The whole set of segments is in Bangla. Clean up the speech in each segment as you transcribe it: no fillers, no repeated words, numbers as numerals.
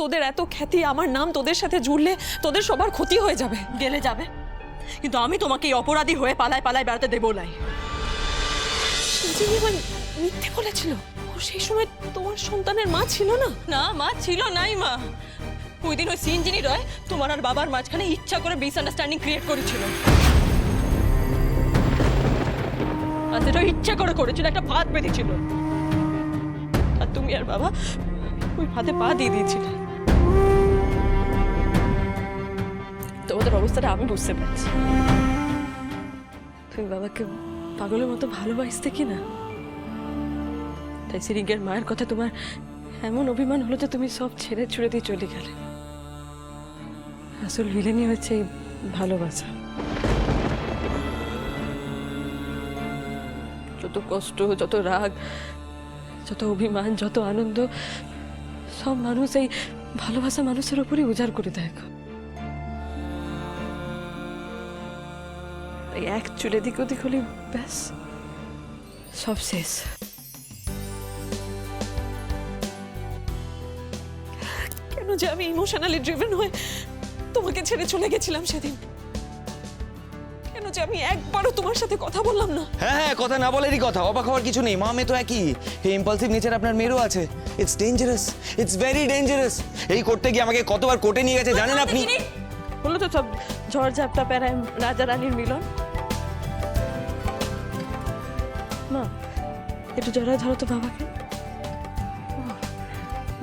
তোদের এত খ্যাতি, আমার নাম তোদের সাথে জুড়লে তোদের সবার ক্ষতি হয়ে যাবে। গেলে যাবে, কিন্তু আমি তোমাকে এই অপরাধী হয়ে পালায় পালায় বেড়াতে দেবো নাই। মিথ্যে বলেছিল। ও সেই সময় তোমার সন্তানের মা ছিল না। না মা ছিল নাই মা। ওই দিন ওই সিনজিনি রয় তোমার আর বাবার মাঝখানে ইচ্ছা করে মিসআন্ডারস্ট্যান্ডিং ক্রিয়েট করেছিল। আর সেটা ইচ্ছা করে করেছিল, একটা ফাঁদ পেতেছিল। আর তুমি আর বাবা ওই ফাঁদে পা দিয়ে দিয়েছিলে। তোমাদের অবস্থাটা আমি বুঝতে পারছি। তুমি বাবাকে পাগলের মতো ভালোবাসতে কি না? তাই সিরিঙ্গের মায়ের কথা তোমার এমন অভিমান হলো যে তুমি সব ছেড়ে ছুড়ে দিয়ে চলে গেলে। আসল ভিলেনি হচ্ছে এই ভালোবাসা। যত কষ্ট, যত রাগ, যত অভিমান, যত আনন্দ, সব মানুষ এই ভালোবাসা মানুষের উপরই উজাড় করে দেয়। এক চুলে দিক ওদিক হলে ব্যাস সব শেষ। কেন যে আমি ইমোশনালি ড্রিভেন হয়ে তোমাকে ছেড়ে চলে গেছিলাম সেদিন? কেন যে আমি একবারও তোমার সাথে কথা বললাম না? হ্যাঁ, কথা না বলেরই কথা। অবাক হওয়ার কিছু নেই, মা মেয়ে তো একই। এই ইম্পালসিভ নেচার আপনার মেয়েরও আছে। It's dangerous, it's very dangerous. এই করতে গিয়ে আমাকে কতবার কোর্টে নিয়ে গেছে জানেন আপনি? বলো তো সব ঝড় ঝাপটা প্যারায় রাজা রানীর মিলন। মা একটু জড়ায় ধরো তো বাবাকে।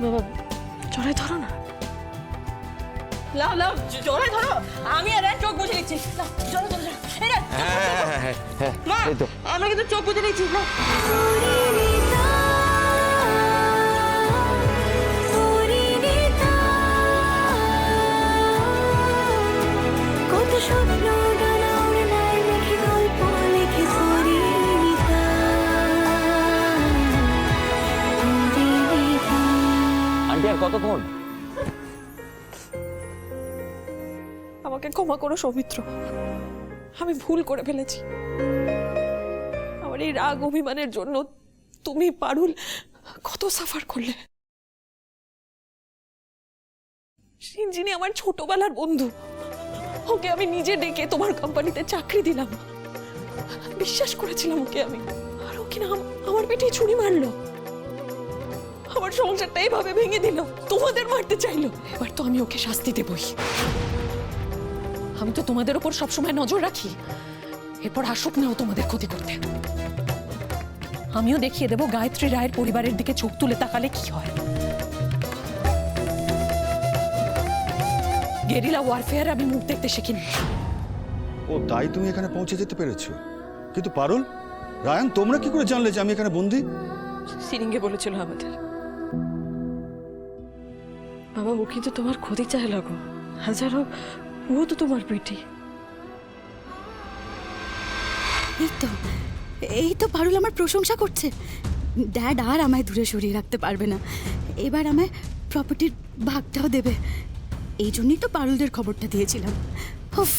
বাবা জড়ায় ধরো না। লাও লাও জড়ায় ধরো। আমি আর চোখ বুঝে নিচ্ছি। জড়ো জড়ো জড়ো। হ্যাঁ, মা এই তো। আমি কিন্তু চোখ বুঝে নিচ্ছি। আন্টি আর কতক্ষণ? আমাকে ক্ষমা করো সৌমিত্র, আমি ভুল করে ফেলেছি। আমার এই রাগ অভিমানের জন্য তুমি পারুল কত সাফার করলে। সিনজিনি আমার ছোটবেলার বন্ধু, ওকে আমি নিজে ডেকে তোমার কোম্পানিতে চাকরি দিলাম, বিশ্বাস করেছিলাম ওকে আমি। আর ও কিনা আমার পেটে ছুরি মারলো, আমার সংসারটা এইভাবে ভেঙে দিল, তোমাদের মারতে চাইলো। এবার তো আমি ওকে শাস্তি দেবই। আমি তো তোমাদের উপর সবসময় নজর রাখি, এরপর আসুক না ও তোমাদের ক্ষতি করতে। আমিও দেখিয়ে দেবো গায়ত্রী রায়ের পরিবারের দিকে চোখ তুলে তাকালে কি হয়। গেরিলা ওয়ারফেয়ার আমি মুখ দেখতে শিখিনি। ও তাই তুমি এখানে পৌঁছে যেতে পেরেছো। কিন্তু পারুল, রায়ান, তোমরা কি করে জানলে যে আমি এখানে বন্দি? সিরিঙ্গে বলেছিল আমাদের। বাবা ও কিন্তু তোমার ক্ষতি চায় লাগো, হাজারো ও তো তোমার বেটি। এই তো পারুল আমার প্রশংসা করছে। ড্যাড আর আমায় দূরে সরিয়ে রাখতে পারবে না, এবার আমায় প্রপার্টির ভাগটাও দেবে। এই জন্যই তো পারুলদের খবরটা দিয়েছিলাম। উফ,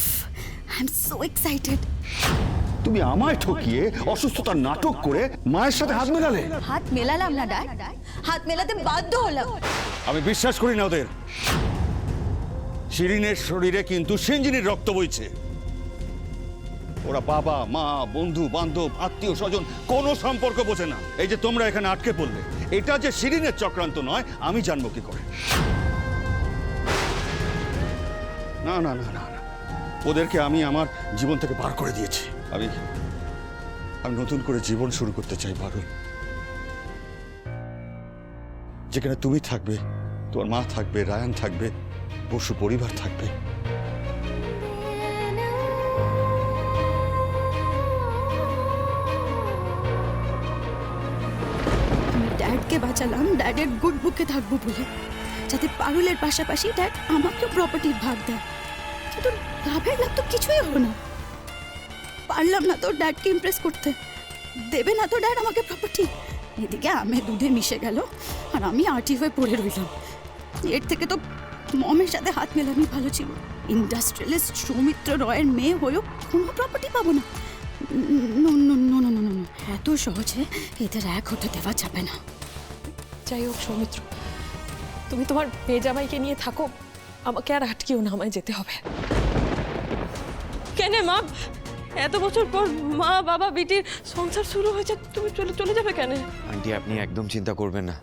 আই এম সো এক্সাইটেড। তুমি আমায় ঠকিয়ে অসুস্থতার নাটক করে মায়ের সাথে হাত মেলালে। হাত মেলালাম না ড্যাড, হাত মেলাতে বাধ্য হলাম। আমি বিশ্বাস করি না ওদের। শিরিনের শরীরে কিন্তু সিনজিনির রক্ত বইছে। ওরা বাবা মা বন্ধু বান্ধব আত্মীয় স্বজন কোনো সম্পর্ক বোঝে না। এই যে তোমরা এখানে আটকে পড়লে, এটা যে শিরিনের চক্রান্ত নয় আমি জানবো কি করে? না না না না না, ওদেরকে আমি আমার জীবন থেকে বার করে দিয়েছি। আমি নতুন করে জীবন শুরু করতে চাই পারুল, যেখানে তুমি থাকবে, তোমার মা থাকবে, রায়ান থাকবে, বসু পরিবার থাকবে। আমি ড্যাডকে বাঁচালাম ড্যাডের গুড বুকে থাকবো বলে, যাতে পারুলের পাশাপাশি ড্যাড আমাকেও প্রপার্টির ভাগ দেয়। কিন্তু লাভের লাভ তো কিছুই হলো না। পারলাম না তো ড্যাডকে ইমপ্রেস করতে, দেবে না তো ড্যাড আমাকে প্রপার্টি। এদিকে আমে দুধে মিশে গেল আর আমি আর্টি হয়ে পড়ে রইলাম। এর থেকে তো মমের সাথে হাত মেলানোই ভালো ছিল। ইন্ডাস্ট্রিয়ালিস্ট সৌমিত্র রয়ের মেয়ে হয়েও কোনো প্রপার্টি পাবো না। এত সহজে এদের এক হতে দেওয়া যাবে না। যাই হোক সৌমিত্র, তুমি তোমার মেয়ে জামাইকে নিয়ে থাকো, আমাকে আর আটকিও না, আমায় যেতে হবে। কেন মা, এত বছর পর মা বাবা বিটির সংসার শুরু হয়েছে, তুমি চলে যাবে কেন? আন্টি আপনি একদম চিন্তা করবেন না,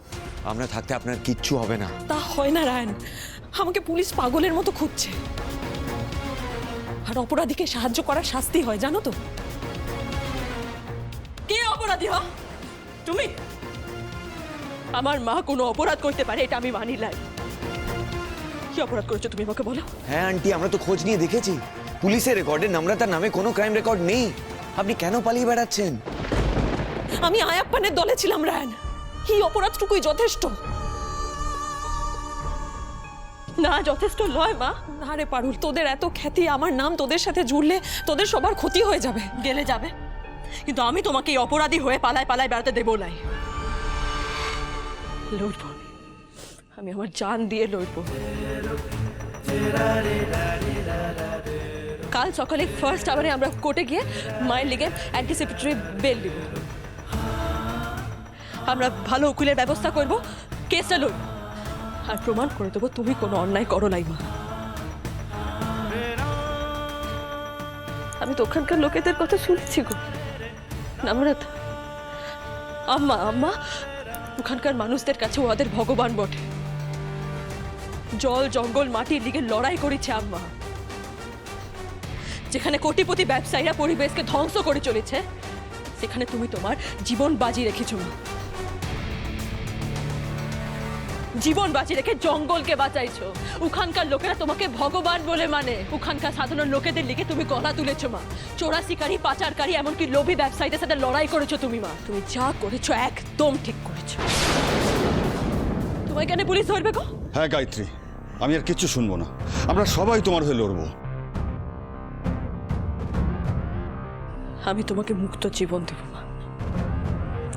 আমরা থাকতে আপনার কিচ্ছু হবে না। তা হয় না রায়ন, আমাকে পুলিশ পাগলের মতো খুঁজছে। আর অপরাধীকে সাহায্য করার শাস্তি হয়, জানো তো? কে অপরাধী হ? তুমি? আমার মা কোনো অপরাধ করতে পারে এটা আমি মানি নাই। কি অপরাধ করেছো তুমি আমাকে বলো? হ্যাঁ আন্টি, আমরা তো খোঁজ নিয়ে দেখেছি, পুলিশের রেকর্ডে নম্রতার নামে কোনো ক্রাইম রেকর্ড নেই। আপনি কেন পালিয়ে বেড়াচ্ছেন? আমি আয়াপ্পানের দলে ছিলাম রায়ন, এই অপরাধটুকুই যথেষ্ট। না যথেষ্ট নয় মা। না রে পারুল, তোদের এত খ্যাতি, আমার নাম তোদের সাথে জুড়লে তোদের সবার ক্ষতি হয়ে যাবে। গেলে যাবে, কিন্তু আমি তোমাকে এই অপরাধী হয়ে পালায় পালায় বেড়াতে দেবো নাই। লড়বো আমি আমার জান দিয়ে লড়বো। কাল সকালে ফার্স্ট আওয়ারে আমরা কোর্টে গিয়ে মায়ের লিগে অ্যান্টিসিপেটরি বেল দিব। আমরা ভালো উকিলের ব্যবস্থা করব, কেসটা লড়ব আর প্রমাণ করে দেবো তুমি কোনো অন্যায় করো নাই মা। আমি তো ওখানকার লোকেদের কথা শুনেছি গো নম্রতা, আম্মা আম্মা ওখানকার মানুষদের কাছে ওদের ভগবান বটে। জল জঙ্গল মাটির দিকে লড়াই করেছে আম্মা। যেখানে কোটিপতি ব্যবসায়ীরা পরিবেশকে ধ্বংস করে চলেছে, সেখানে তুমি তোমার জীবন বাজি রেখেছো মা। জীবন বাজি রেখে জঙ্গলকে বাঁচাইছো। ওখানকার লোকেরা তোমাকে ভগবান বলে মানে। ওখানকার সাধারণ লোকেদের লিগে তুমি গলা তুলেছো মা। চোরা শিকারী, পাচারকারী, এমনকি লোভী ব্যবসায়ীদের সাথে লড়াই করেছো তুমি মা। তুমি যা করেছো একদম ঠিক করেছো। তোমায় কেন পুলিশ ধরবে গো? হ্যাঁ গায়ত্রী, আমি আর কিচ্ছু শুনবো না, আমরা সবাই তোমার হয়ে লড়বো। আমি তোমাকে মুক্ত জীবন দেব মা,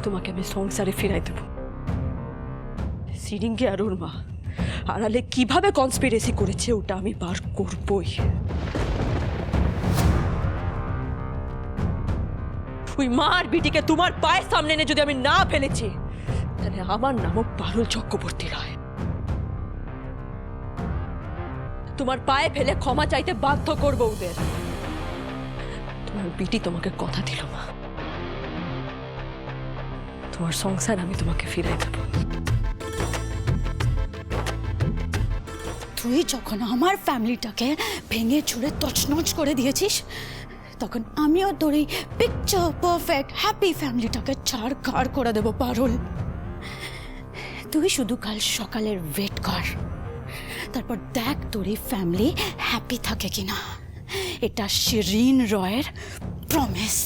তোমাকে আমি সংসারে ফিরাই দেব। সিরিঙ্গে আর ওর মা আড়ালে কিভাবে কনস্পিরেসি করেছে ওটা আমি বার করবই। ওই মা আর বিটিকে তোমার পায়ের সামনে এনে যদি আমি না ফেলেছি, তাহলে আমার নামও পারুল চক্রবর্তী রায়। তোমার পায়ে ফেলে ক্ষমা চাইতে বাধ্য করবো ওদের। তোমার বিটি তোমাকে কথা দিল মা, তোমার সংসার আমি তোমাকে ফিরাই দেব। তুই যখন আমার ফ্যামিলিটাকে ভেঙে চুরে তছনছ করে দিয়েছিস, তখন আমিও তোর এই পিকচার পারফেক্ট হ্যাপি ফ্যামিলিটাকে ছাড়খাড় করে দেবো পারুল। তুই শুধু কাল সকালের ওয়েট কর, তারপর দেখ তোর এই ফ্যামিলি হ্যাপি থাকে কিনা। এটা শিরিন রয়ের প্রমিস।